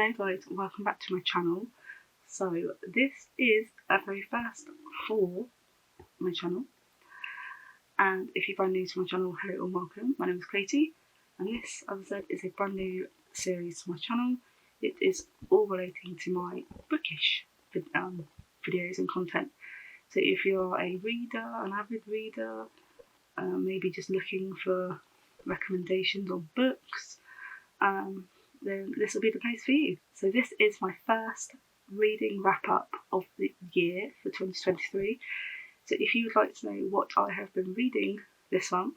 Hey guys, welcome back to my channel. So this is a very first for my channel, and if you're brand new to my channel, hello and welcome. My name is Katie, and this, as I said, is a brand new series to my channel. It is all relating to my bookish videos and content. So if you're a reader, an avid reader, maybe just looking for recommendations on books, then this will be the place for you. So this is my first reading wrap up of the year for 2023. So if you would like to know what I have been reading this month,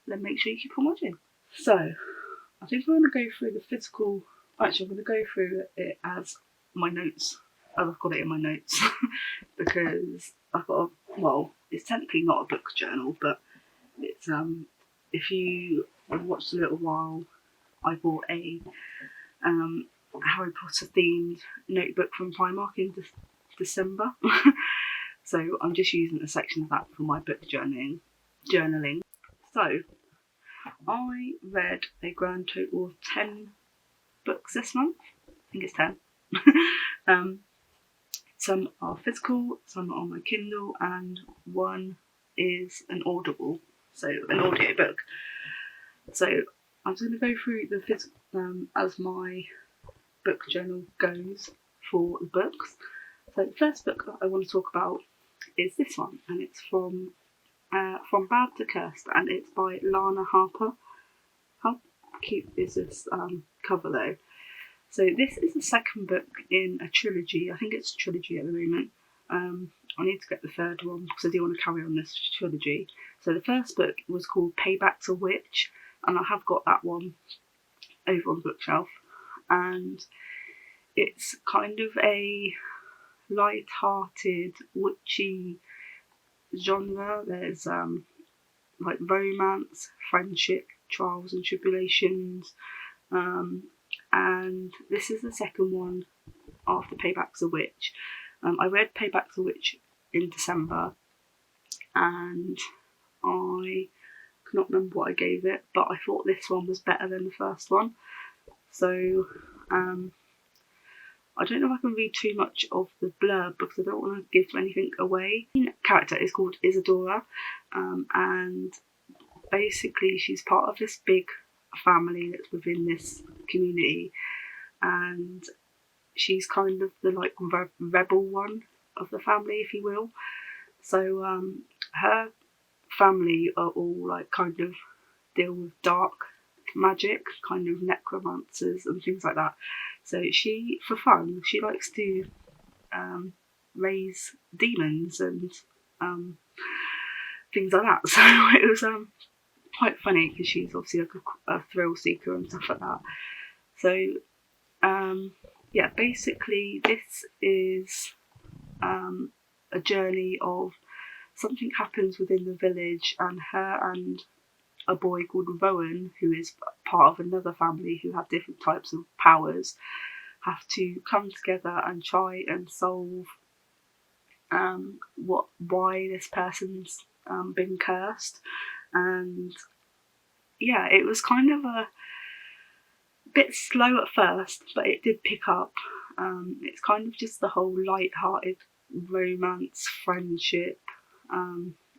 then make sure you keep on watching. So I think I'm going to go through the physical, actually I'm going to go through it as my notes, as I've got it in my notes, because I've got it's technically not a book journal, but it's, if you have watched a little while, I bought a Harry Potter themed notebook from Primark in December. So I'm just using a section of that for my book journaling. So I read a grand total of 10 books this month. I think it's 10. Some are physical, some are on my Kindle, and one is an Audible, so an audio book. So I'm just going to go through the physical as my book journal goes for the books. So the first book that I want to talk about is this one, and it's from Bad to Cursed, and it's by Lana Harper. How cute is this cover though? So this is the second book in a trilogy. I think it's a trilogy at the moment. I need to get the third one because I do want to carry on this trilogy. So the first book was called Payback's a Witch, and I have got that one over on the bookshelf, and it's kind of a light-hearted, witchy genre. There's like romance, friendship, trials and tribulations, and this is the second one after Payback's a Witch. I read Payback's a Witch in December, and I cannot remember what I gave it, but I thought this one was better than the first one. So I don't know if I can read too much of the blurb because I don't want to give anything away. The character is called Isadora, and basically she's part of this big family that's within this community, and she's kind of the like rebel one of the family, if you will. So her family are all like kind of deal with dark magic, kind of necromancers and things like that. So she, for fun, she likes to raise demons and things like that. So it was quite funny because she's obviously like a thrill seeker and stuff like that. So yeah, basically this is a journey of something happens within the village, and her and a boy called Rowan, who is part of another family who have different types of powers, have to come together and try and solve why this person's been cursed. And yeah, it was kind of a bit slow at first, but it did pick up. It's kind of just the whole light-hearted romance, friendship.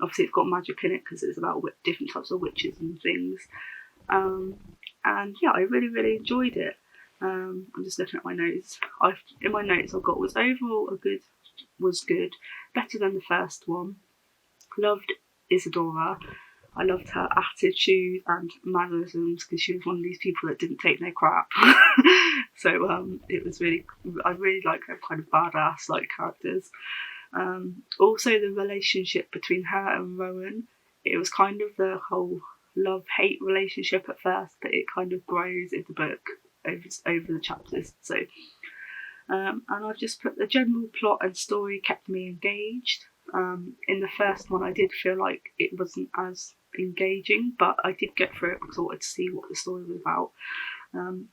Obviously it's got magic in it because it's about different types of witches and things. And yeah, I really enjoyed it. I'm just looking at my notes. In my notes I've got was overall was good, better than the first one. Loved Isadora. I loved her attitude and mannerisms because she was one of these people that didn't take no crap. So it was I really like her kind of badass like characters. Also the relationship between her and Rowan, it was kind of the whole love-hate relationship at first, but it kind of grows in the book over the chapters. So and I've just put the general plot and story kept me engaged. In the first one I did feel like it wasn't as engaging, but I did get through it because I wanted to see what the story was about. And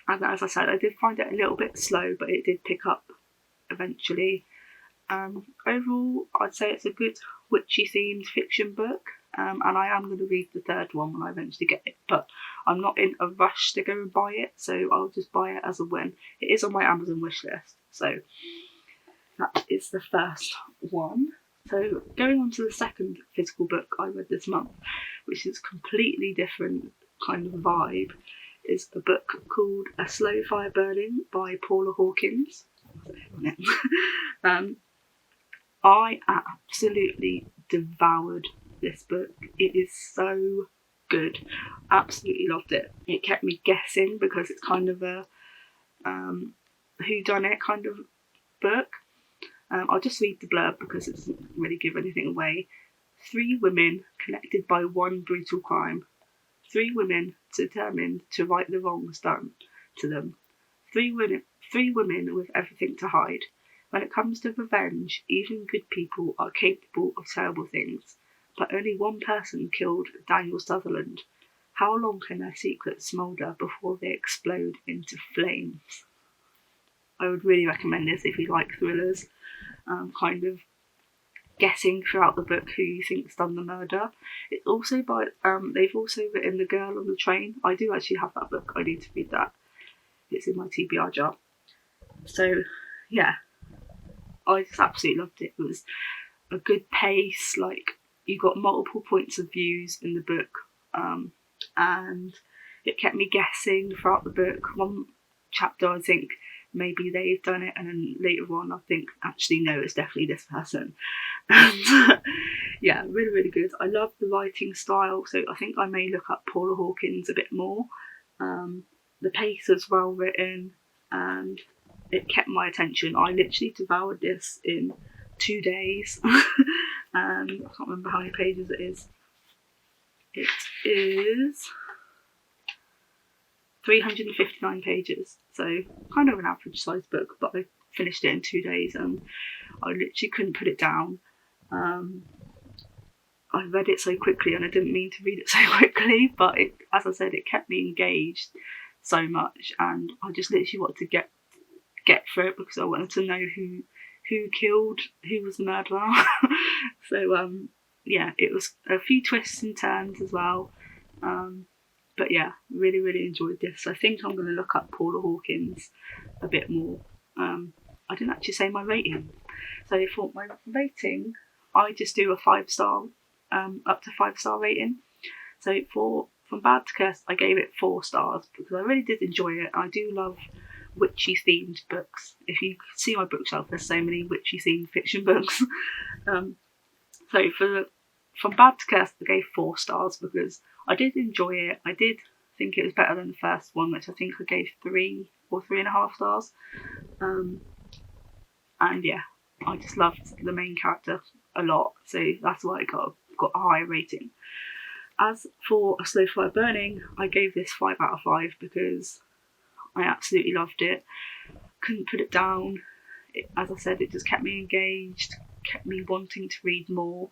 as I said, I did find it a little bit slow, but it did pick up eventually. Overall, I'd say it's a good witchy themed fiction book. and I am going to read the third one when I eventually get it, but I'm not in a rush to go and buy it, so I'll just buy it as and when. It is on my Amazon wish list, so that is the first one. So going on to the second physical book I read this month, which is completely different kind of vibe, is a book called A Slow Fire Burning by Paula Hawkins. I absolutely devoured this book. It is so good. Absolutely loved it. It kept me guessing because it's kind of a whodunit kind of book. I'll just read the blurb because it doesn't really give anything away. 3 women connected by one brutal crime. 3 women determined to right the wrongs done to them. 3 women with everything to hide. When it comes to revenge, even good people are capable of terrible things. But only one person killed Daniel Sutherland. How long can their secrets smoulder before they explode into flames? I would really recommend this if you like thrillers, kind of guessing throughout the book who you think's done the murder. It's also by they've also written The Girl on the Train. I do actually have that book. I need to read that. It's in my TBR jar. So yeah, I just absolutely loved it. It was a good pace. Like, you got multiple points of views in the book, and it kept me guessing throughout the book. One chapter I think maybe they've done it, and then later on I think actually no, it's definitely this person. And yeah, really, really good. I love the writing style, so I think I may look up Paula Hawkins a bit more. The pace is well written and it kept my attention. I literally devoured this in 2 days. I can't remember how many pages it is. It is 359 pages, so kind of an average sized book, but I finished it in 2 days and I literally couldn't put it down. I read it so quickly and I didn't mean to read it so quickly, but it, as I said, it kept me engaged so much, and I just literally wanted to get through it because I wanted to know who was the murderer. So yeah, it was a few twists and turns as well. But yeah, really, really enjoyed this. I think I'm going to look up Paula Hawkins a bit more. I didn't actually say my rating. So for my rating, I just do a 5-star, up to 5-star rating. So from bad to cursed, I gave it 4 stars because I really did enjoy it. I do love witchy themed books. If you see my bookshelf, there's so many witchy themed fiction books. So from bad to cursed, I gave 4 stars because I did enjoy it. I did think it was better than the first one, which I think I gave 3 or 3.5 stars. And yeah, I just loved the main character a lot, so that's why it got a higher rating. As for A Slow Fire Burning, I gave this 5 out of 5 because I absolutely loved it. Couldn't put it down. As I said, it just kept me engaged, kept me wanting to read more.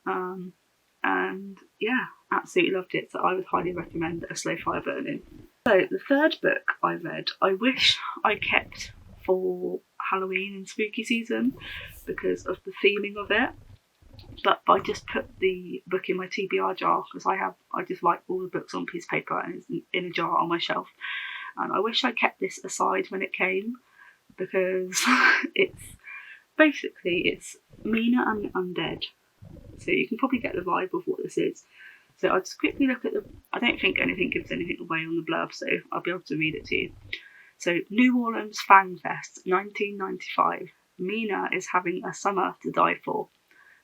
And yeah, absolutely loved it. So I would highly recommend A Slow Fire Burning. So the third book I read, I wish I kept for Halloween and spooky season because of the theming of it. But I just put the book in my TBR jar because I just write all the books on a piece of paper and it's in a jar on my shelf. And I wish I kept this aside when it came because it's Mina and the Undead. So you can probably get the vibe of what this is. So I'll just quickly look at I don't think anything gives anything away on the blurb, so I'll be able to read it to you. So, New Orleans Fang Fest, 1995. Mina is having a summer to die for.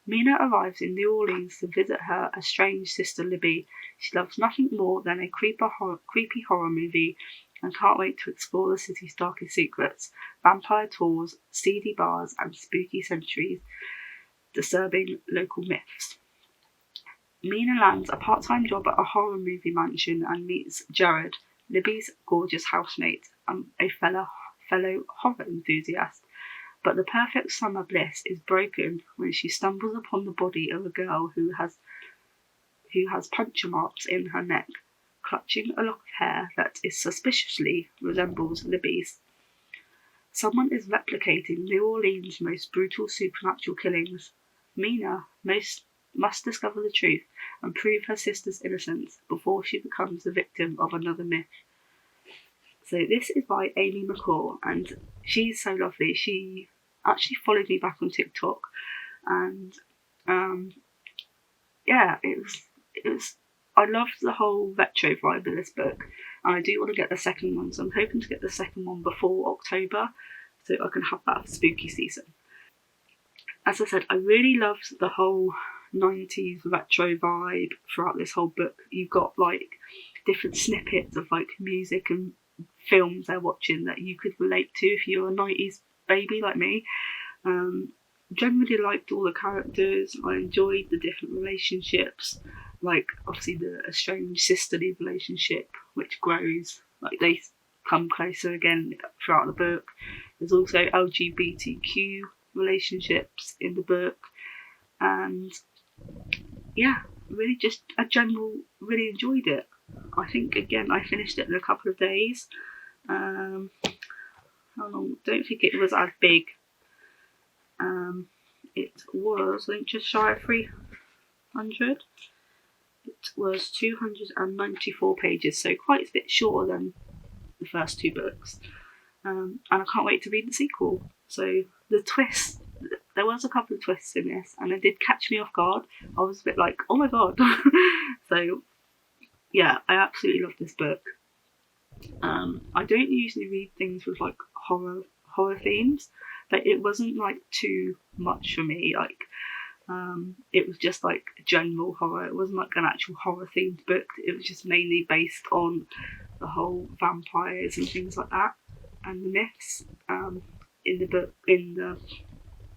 Mina arrives in New Orleans to visit her estranged sister Libby. She loves nothing more than a creepy horror movie and can't wait to explore the city's darkest secrets, vampire tours, seedy bars and spooky centuries, disturbing local myths. Mina lands a part-time job at a horror movie mansion and meets Jared, Libby's gorgeous housemate and a fellow horror enthusiast. But the perfect summer bliss is broken when she stumbles upon the body of a girl who has puncture marks in her neck, clutching a lock of hair that suspiciously resembles Libby's. Someone is replicating New Orleans' most brutal supernatural killings. Mina, most must discover the truth and prove her sister's innocence before she becomes the victim of another myth. So this is by Amy McCaw, and she's so lovely. She actually followed me back on TikTok, and yeah, it was. I loved the whole retro vibe of this book, and I do want to get the second one. So I'm hoping to get the second one before October, so I can have that for spooky season. As I said, I really loved the whole 90s retro vibe throughout this whole book. You've got like different snippets of like music and films they're watching that you could relate to if you're a 90s baby like me. Generally liked all the characters. I enjoyed the different relationships, like obviously the estranged sisterly relationship which grows, like they come closer again throughout the book. There's also LGBTQ relationships in the book, and yeah, really just a general really enjoyed it. I think again I finished it in a couple of days. How long? Don't think it was as big. It was, I think, just shy of 300. It was 294 pages, so quite a bit shorter than the first two books. And I can't wait to read the sequel. So the twist, there was a couple of twists in this, and it did catch me off guard. I was a bit like, oh my god. So yeah, I absolutely love this book. I don't usually read things with like horror themes, but it wasn't like too much for me. Like it was just like general horror. It wasn't like an actual horror themed book. It was just mainly based on the whole vampires and things like that, and the myths in the book in the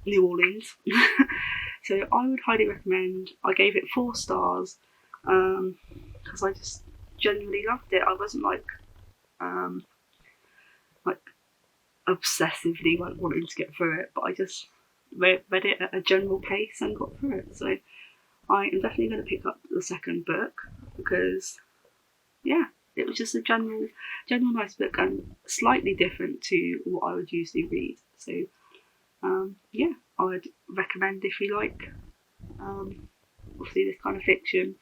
New Orleans. So I would highly recommend. I gave it 4 stars because I just genuinely loved it. I wasn't like obsessively like wanting to get through it, but I just read it at a general pace and got through it. So I am definitely going to pick up the second book because yeah, it was just a general nice book and slightly different to what I would usually read. So yeah, I would recommend if you like obviously this kind of fiction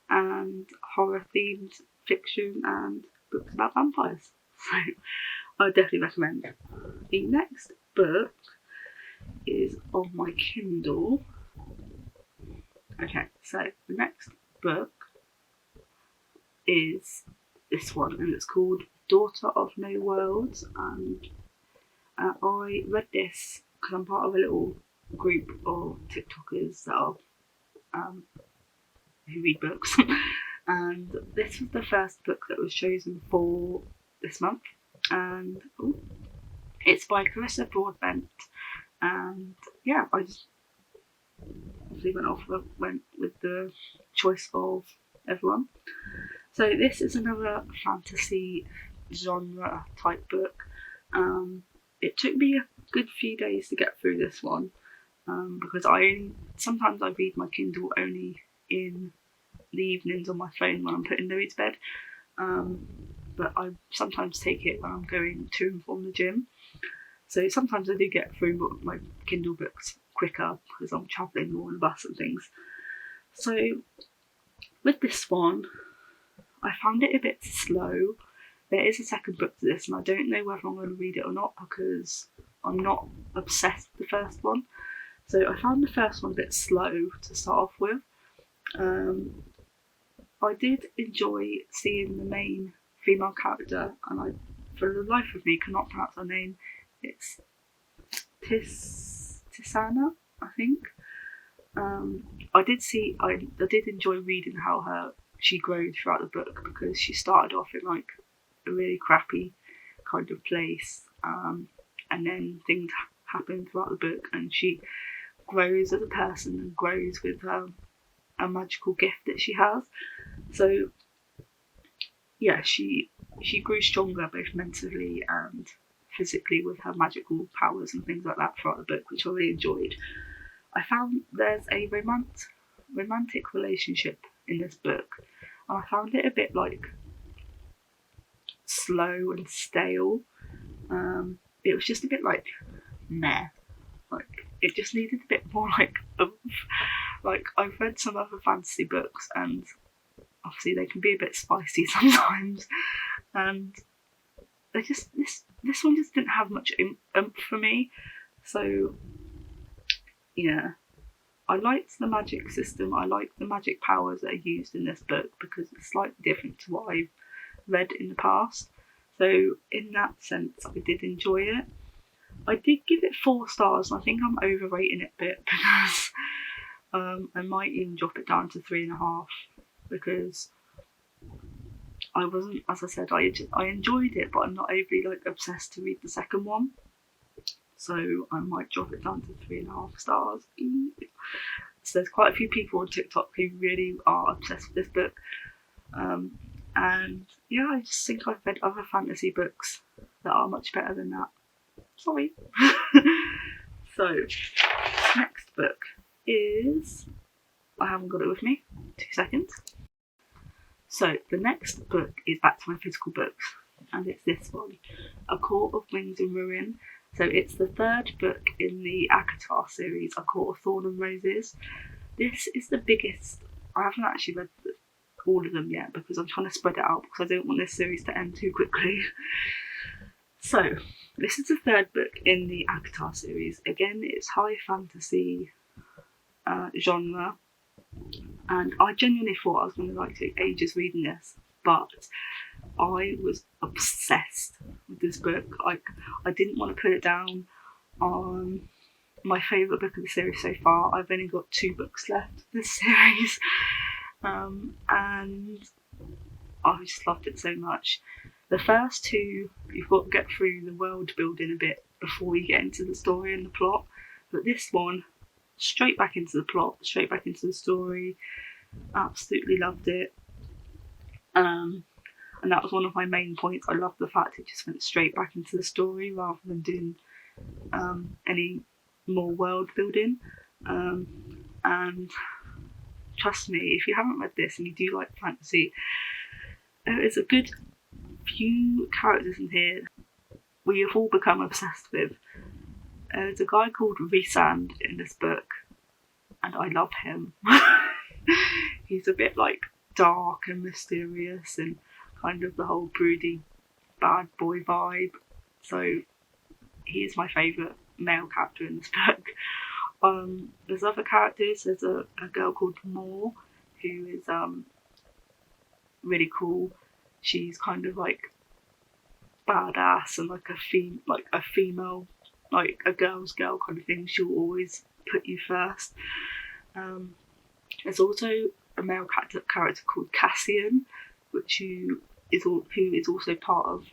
and horror themed fiction and books about vampires. So I would definitely recommend. The next book is on my Kindle. Okay, so the next book is this one, and it's called Daughter of No Worlds. And I read this because I'm part of a little group of TikTokers that are who read books. And this was the first book that was chosen for this month, and it's by Carissa Broadbent. And yeah, I just obviously went with the choice of everyone. So this is another fantasy genre type book. It took me a good few days to get through this one because sometimes I read my Kindle only in the evenings on my phone when I'm putting Louis to bed. But I sometimes take it when I'm going to and from the gym. So sometimes I do get through my Kindle books quicker because I'm travelling more on the bus and things. So with this one, I found it a bit slow. There is a second book to this, and I don't know whether I'm going to read it or not because I'm not obsessed with the first one. So I found the first one a bit slow to start off with. I did enjoy seeing the main female character, and I, for the life of me, cannot pronounce her name. It's Tisana, I think. I did enjoy reading how she grew throughout the book because she started off in like a really crappy kind of place, and then things happen throughout the book, and she grows as a person and grows with a magical gift that she has. So yeah, she grew stronger both mentally and physically with her magical powers and things like that throughout the book, which I really enjoyed. I found there's a romantic relationship in this book, and I found it a bit like slow and stale. It was just a bit like meh. Like it just needed a bit more like oomph. Like, I've read some other fantasy books, and obviously they can be a bit spicy sometimes, and they just this one just didn't have much oomph for me. So yeah, I liked the magic system. I liked the magic powers that are used in this book because it's slightly different to what I've read in the past. So in that sense, I did enjoy it. I did give it 4 stars, and I think I'm overrating it a bit because I might even drop it down to 3.5 because I wasn't, as I said, I enjoyed it, but I'm not overly like obsessed to read the second one. So I might drop it down to 3.5 stars. So there's quite a few people on TikTok who really are obsessed with this book. And yeah, I just think I've read other fantasy books that are much better than that. Sorry. So, next book is, I haven't got it with me, 2 seconds. So, the next book is back to my physical books, and it's this one, A Court of Wings and Ruin. So it's the 3rd book in the ACOTAR series, A Court of Thorn and Roses. This is the biggest. I haven't actually read all of them yet because I'm trying to spread it out because I don't want this series to end too quickly. So, this is the 3rd book in the ACOTAR series. Again, it's high fantasy genre, and I genuinely thought I was going to like take ages reading this, but I was obsessed with this book. I didn't want to put it down. My favourite book of the series so far. I've only got 2 books left of this series, and I just loved it so much. The first 2, you've got to get through the world building a bit before you get into the story and the plot. But this one, straight back into the plot, straight back into the story. Absolutely loved it. And that was one of my main points. I loved the fact it just went straight back into the story rather than doing any more world building. And trust me, if you haven't read this and you do like fantasy, there is a good few characters in here we have all become obsessed with. There's a guy called Rhysand in this book, and I love him. He's a bit like dark and mysterious and kind of the whole broody bad boy vibe. So he is my favourite male character in this book. There's other characters. There's a girl called Moore who is really cool. She's kind of like badass and like a female, like a girl's girl kind of thing. She'll always put you first. There's also a male character called Cassian, who is also part of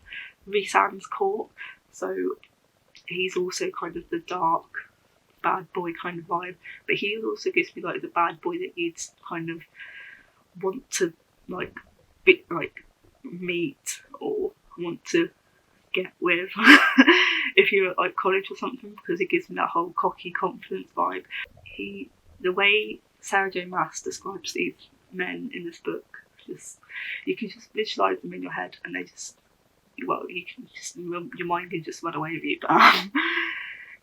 Rhysand's court. So he's also kind of the dark bad boy kind of vibe, but he also gives me like the bad boy that you'd kind of want to like meet or want to get with if you're at like college or something, because he gives me that whole cocky confidence vibe. The way Sarah J Maas describes these men in this book, you can just visualise them in your head, and your mind can just run away with you. But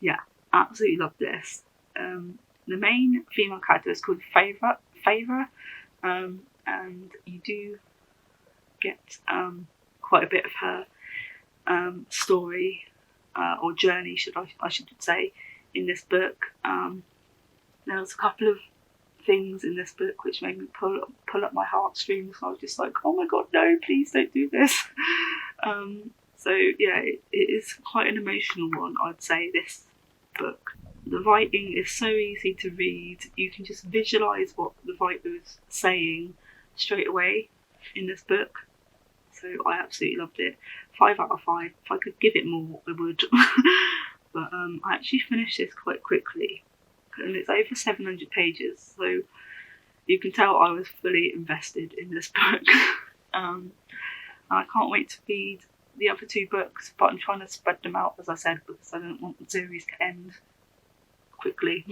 yeah, absolutely love this. The main female character is called Favour, and you do get quite a bit of her story or journey, I should say, in this book. There was a couple of things in this book which made me pull up my heartstrings. I was just like, oh my god, no, please don't do this. So yeah, it is quite an emotional one, I'd say, this book. The writing is so easy to read. You can just visualise what the writer is saying straight away in this book. So I absolutely loved it. 5 out of 5. If I could give it more, I would. But I actually finished this quite quickly, and it's over 700 pages, so you can tell I was fully invested in this book. And I can't wait to read the other 2 books, but I'm trying to spread them out, as I said, because I don't want the series to end quickly.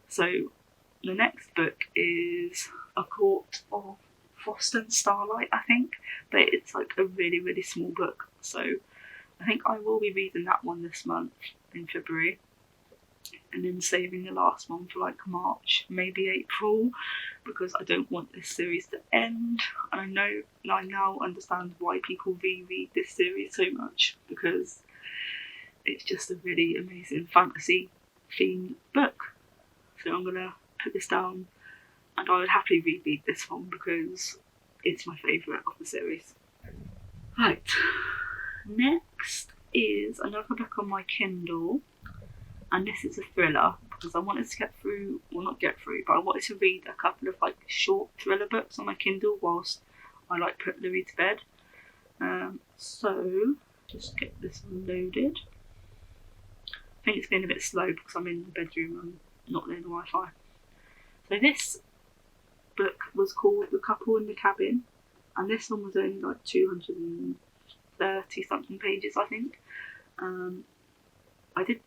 So the next book is A Court of Frost and Starlight, I think, but it's like a really, really small book, so I think I will be reading that one this month in February. and then saving the last one for like March, maybe April, because I don't want this series to end. And I now understand why people reread this series so much, because it's just a really amazing fantasy themed book. So I'm gonna put this down, and I would happily reread this one because it's my favourite of the series. Right, next is another book on my Kindle, and this is a thriller because I wanted to but I wanted to read a couple of like short thriller books on my Kindle whilst I like put Louis to bed. So just get this loaded. I think it's been a bit slow because I'm in the bedroom and not near the Wi-Fi. So this book was called The Couple in the Cabin, and this one was only like 230 something pages, I think.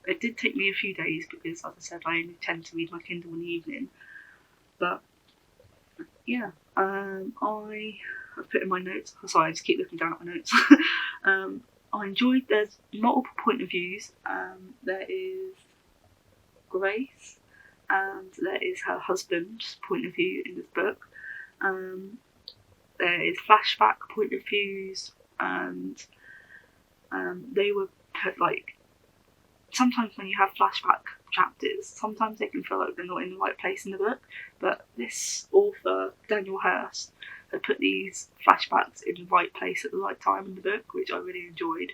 It did take me a few days because, as I said, I only tend to read my Kindle in the evening. But yeah, I've put in my notes. Sorry, I just keep looking down at my notes. I enjoyed. There's multiple point of views. There is Grace, and there is her husband's point of view in this book. There is flashback point of views, and they were put like. Sometimes when you have flashback chapters, sometimes they can feel like they're not in the right place in the book, but this author, Daniel Hurst, had put these flashbacks in the right place at the right time in the book, which I really enjoyed.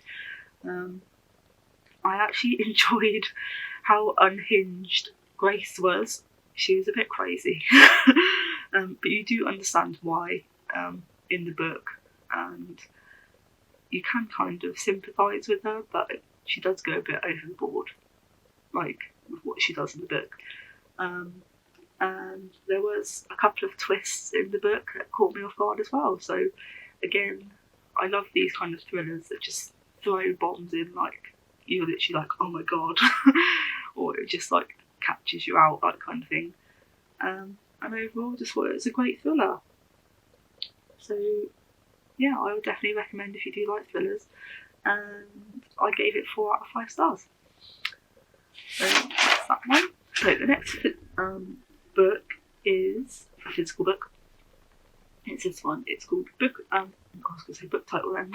I actually enjoyed how unhinged Grace was. She was a bit crazy, but you do understand why in the book, and you can kind of sympathise with her, but she does go a bit overboard, like with what she does in the book. And there was a couple of twists in the book that caught me off guard as well. So again, I love these kind of thrillers that just throw bombs in, like you're literally like, oh my god, or it just like catches you out, that kind of thing. And overall, just thought it was a great thriller. So yeah, I would definitely recommend if you do like thrillers. And I gave it 4 out of 5 stars. So that's that one. So the next book is a physical book. It's this one. It's called I was going to say book title then.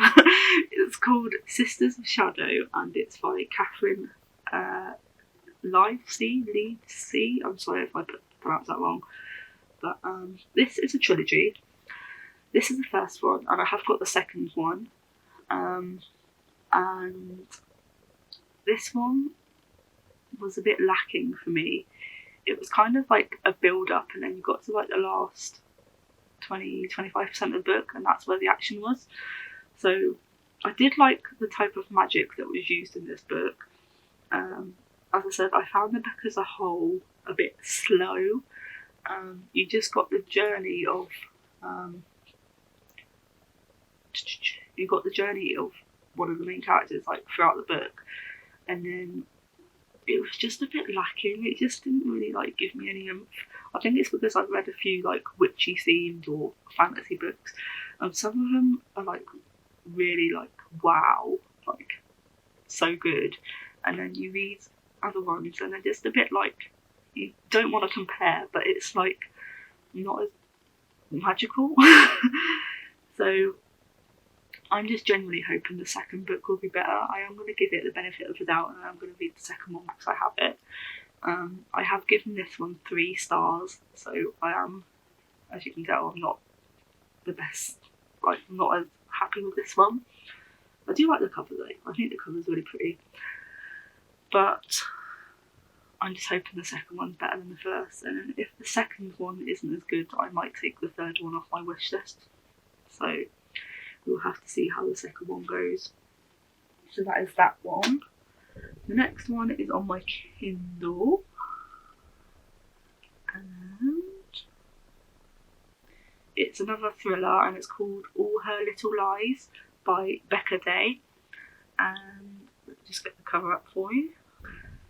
It's called Sisters of Shadow, and it's by Catherine Livesey. I'm sorry if I pronounced that wrong. But this is a trilogy. This is the first one, and I have got the second one. And this one was a bit lacking for me. It was kind of like a build-up, and then you got to like the last 20-25% of the book, and that's where the action was. So I did like the type of magic that was used in this book. As I said, I found the book as a whole a bit slow. You just got the journey of one of the main characters like throughout the book, and then it was just a bit lacking. It just didn't really like give me any oomph. I think it's because I've read a few like witchy themed or fantasy books, and some of them are like really like wow, like so good, and then you read other ones and they're just a bit like you don't want to compare, but it's like not as magical. So I'm just genuinely hoping the second book will be better. I am going to give it the benefit of the doubt, and I'm going to read the second one because I have it. I have given this one 3 stars, so I am, as you can tell, I'm not the best. Like, I'm not as happy with this one. I do like the cover though. I think the cover's really pretty. But I'm just hoping the second one's better than the first, and if the second one isn't as good, I might take the third one off my wish list. So we'll have to see how the second one goes. So that is that one. The next one is on my Kindle, and it's another thriller, and it's called All Her Little Lies by Becca Day. And let me just get the cover up for you.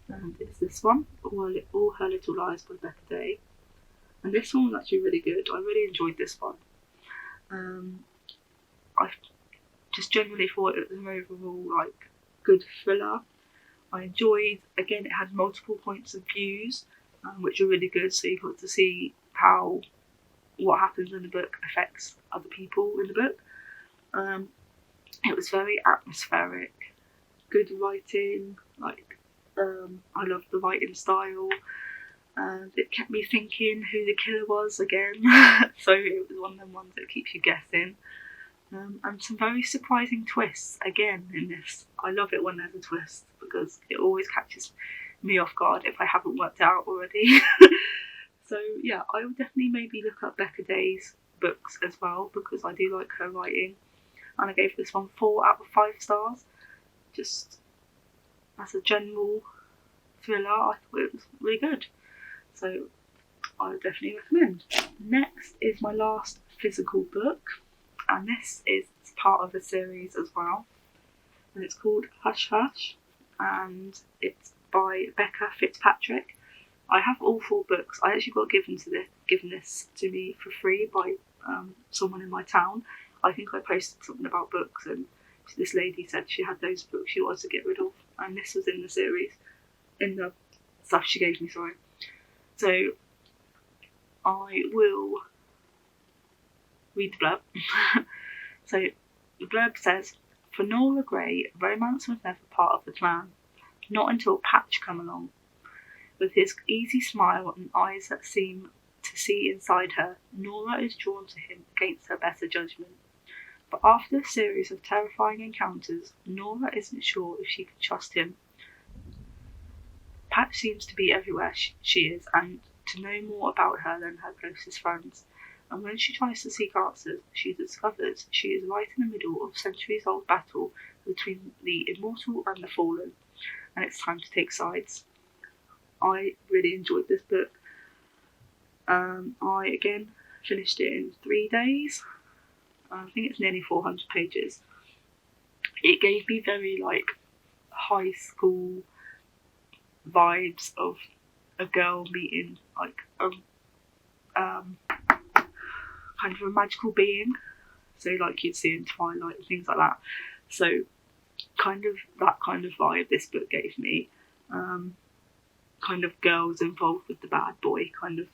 And it's this one, All Her Little Lies by Becca Day. And this one was actually really good. I really enjoyed this one. I just generally thought it was an overall like good thriller. I enjoyed, again, it had multiple points of views, which are really good, so you got to see how what happens in the book affects other people in the book. It was very atmospheric, good writing, I loved the writing style, and it kept me thinking who the killer was again. So it was one of them ones that keeps you guessing. And some very surprising twists again in this. I love it when there's a twist because it always catches me off guard if I haven't worked it out already. So yeah, I would definitely maybe look up Becca Day's books as well because I do like her writing. And I gave this one 4 out of 5 stars. Just as a general thriller, I thought it was really good. So I would definitely recommend. Next is my last physical book, and this is part of a series as well. And it's called Hush Hush, and it's by Becca Fitzpatrick. I have all 4 books. I actually got given this to me for free by someone in my town. I think I posted something about books, and this lady said she had those books she wanted to get rid of, and this was in the series, in the stuff she gave me, sorry. So I will read the blurb. So the blurb says, for Nora Gray, romance was never part of the plan, not until Patch come along. With his easy smile and eyes that seem to see inside her, Nora is drawn to him against her better judgment. But after a series of terrifying encounters, Nora isn't sure if she can trust him. Patch seems to be everywhere she is, and to know more about her than her closest friends. And when she tries to seek answers, she discovers she is right in the middle of a centuries-old battle between the immortal and the fallen, and it's time to take sides. I really enjoyed this book. I, again, finished it in 3 days. I think it's nearly 400 pages. It gave me very, high school vibes of a girl meeting, kind of a magical being. So, you'd see in Twilight and things like that. So, that kind of vibe this book gave me. Kind of girls involved with the bad boy kind of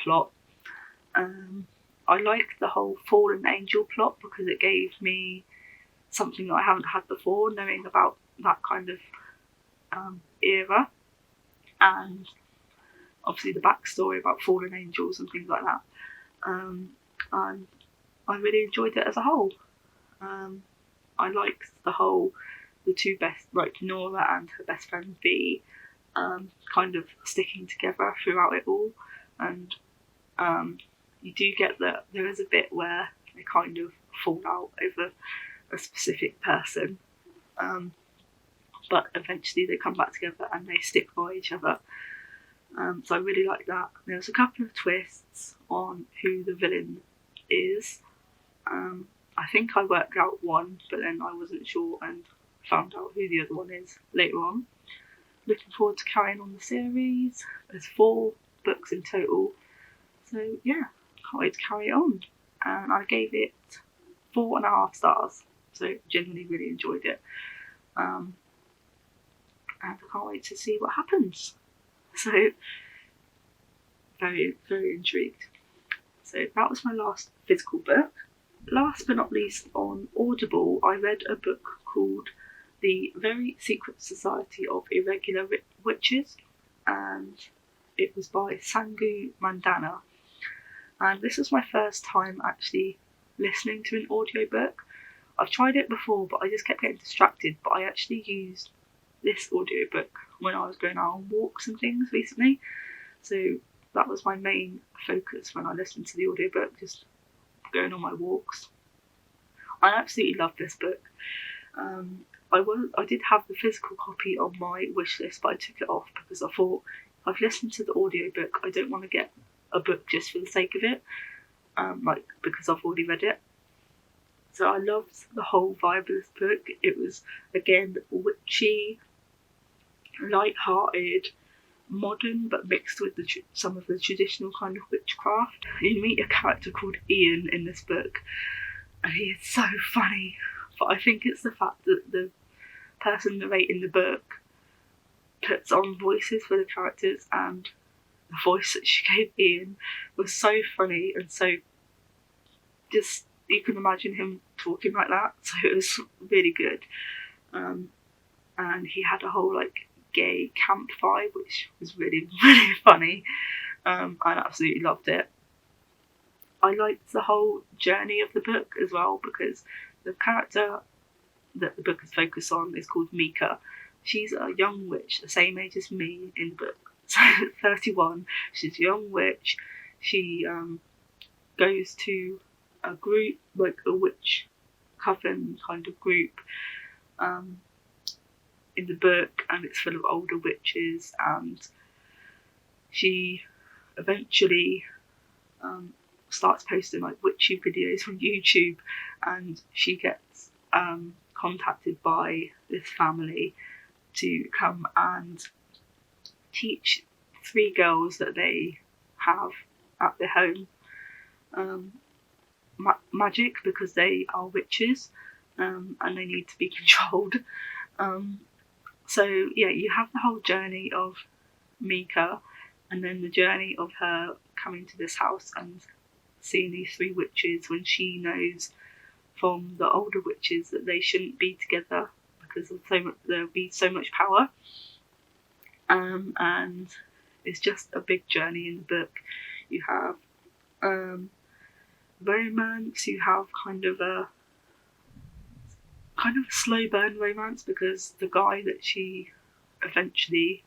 plot. I liked the whole fallen angel plot because it gave me something that I haven't had before, knowing about that kind of era, and obviously the backstory about fallen angels and things like that. And I really enjoyed it as a whole. I liked the two best, Nora and her best friend V, kind of sticking together throughout it all, and you do get that there is a bit where they kind of fall out over a specific person, but eventually they come back together and they stick by each other. So I really like that. There was a couple of twists on who the villain is. I think I worked out one, but then I wasn't sure and found out who the other one is later on. Looking forward to carrying on the series. There's 4 books in total, so yeah, can't wait to carry it on. And I gave it 4.5 stars, so genuinely really enjoyed it. And I can't wait to see what happens. So very, very intrigued. So that was my last physical book. Last but not least, on Audible, I read a book called The Very Secret Society of Irregular Witches, and it was by Sangu Mandana. And this was my first time actually listening to an audiobook. I've tried it before, but I just kept getting distracted. But I actually used this audiobook when I was going out on walks and things recently. So that was my main focus when I listened to the audiobook, just going on my walks. I absolutely love this book. I did have the physical copy on my wish list, but I took it off because I thought, I've listened to the audiobook, I don't want to get a book just for the sake of it, because I've already read it. So I loved the whole vibe of this book. It was, again, witchy, light-hearted, modern, but mixed with some of the traditional kind of witchcraft. You meet a character called Ian in this book, and he is so funny. But I think it's the fact that the person narrating the book puts on voices for the characters, and the voice that she gave Ian was so funny and so just, you can imagine him talking like that, so it was really good. And he had a whole like gay camp vibe, which was really, really funny. I absolutely loved it. I liked the whole journey of the book as well, because the character that the book is focused on is called Mika. She's a young witch, the same age as me in the book, so 31. She's a young witch. She goes to a group, like a witch coven kind of group, in the book, and it's full of older witches, and she eventually starts posting like witchy videos on YouTube, and she gets contacted by this family to come and teach 3 girls that they have at their home magic, because they are witches, and they need to be controlled. So yeah, you have the whole journey of Mika, and then the journey of her coming to this house and seeing these 3 witches, when she knows from the older witches that they shouldn't be together because of there'll be so much power. And it's just a big journey in the book. You have romance, you have kind of a slow burn romance, because the guy that she eventually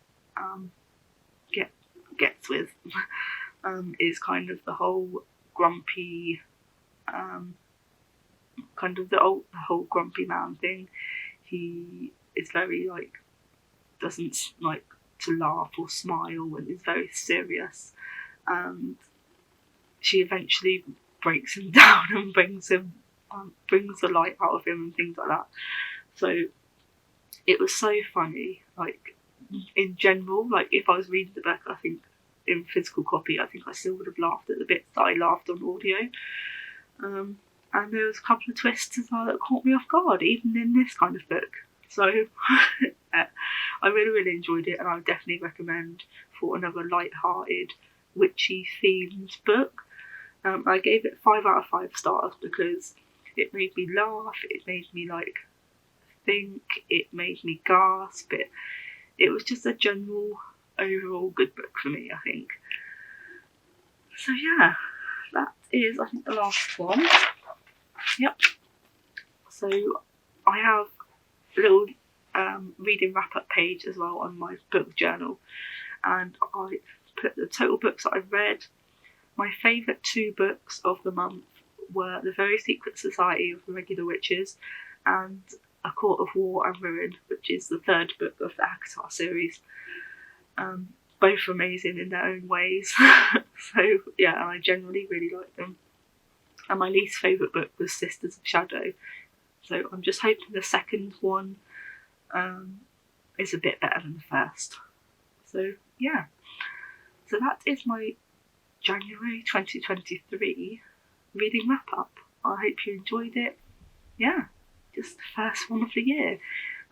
gets with is kind of the whole grumpy, kind of the whole grumpy man thing. He is very like, doesn't like to laugh or smile, and is very serious, and she eventually breaks him down and brings the light out of him and things like that. So it was so funny. Like in general, like if I was reading the book, I think in physical copy, I think I still would have laughed at the bits that I laughed on audio. And there was a couple of twists as well that caught me off guard, even in this kind of book. So I really, really enjoyed it, and I would definitely recommend for another light-hearted, witchy themed book. I gave it 5 out of 5 stars because it made me laugh, it made me like think, it made me gasp. It was just a general overall good book for me, I think. So yeah, that is, I think, the last one. Yep. So I have a little reading wrap-up page as well on my book journal, and I put the total books that I've read. My favourite 2 books of the month were The Very Secret Society of the Regular Witches and A Court of War and Ruin, which is the 3rd book of the ACOTAR series. Both amazing in their own ways. So yeah, and I generally really like them. And my least favourite book was Sisters of Shadow. So I'm just hoping the second one is a bit better than the first. So yeah. So that is my January 2023 reading wrap up. I hope you enjoyed it. Yeah, just the first one of the year.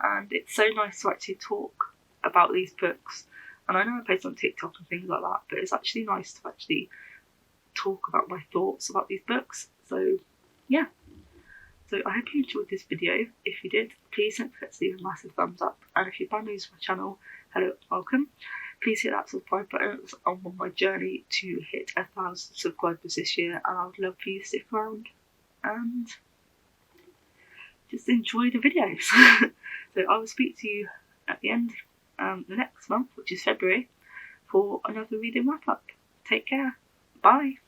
And it's so nice to actually talk about these books. And I know I post on TikTok and things like that, but it's actually nice to actually talk about my thoughts about these books. So yeah, so I hope you enjoyed this video. If you did, please don't forget to leave a massive thumbs up, and if you're brand new to my channel, hello, welcome. Please hit that subscribe button. I'm on my journey to hit 1,000 subscribers this year, and I would love for you to stick around and just enjoy the videos. So I will speak to you at the end the next month, which is February, for another reading wrap up. Take care. Bye.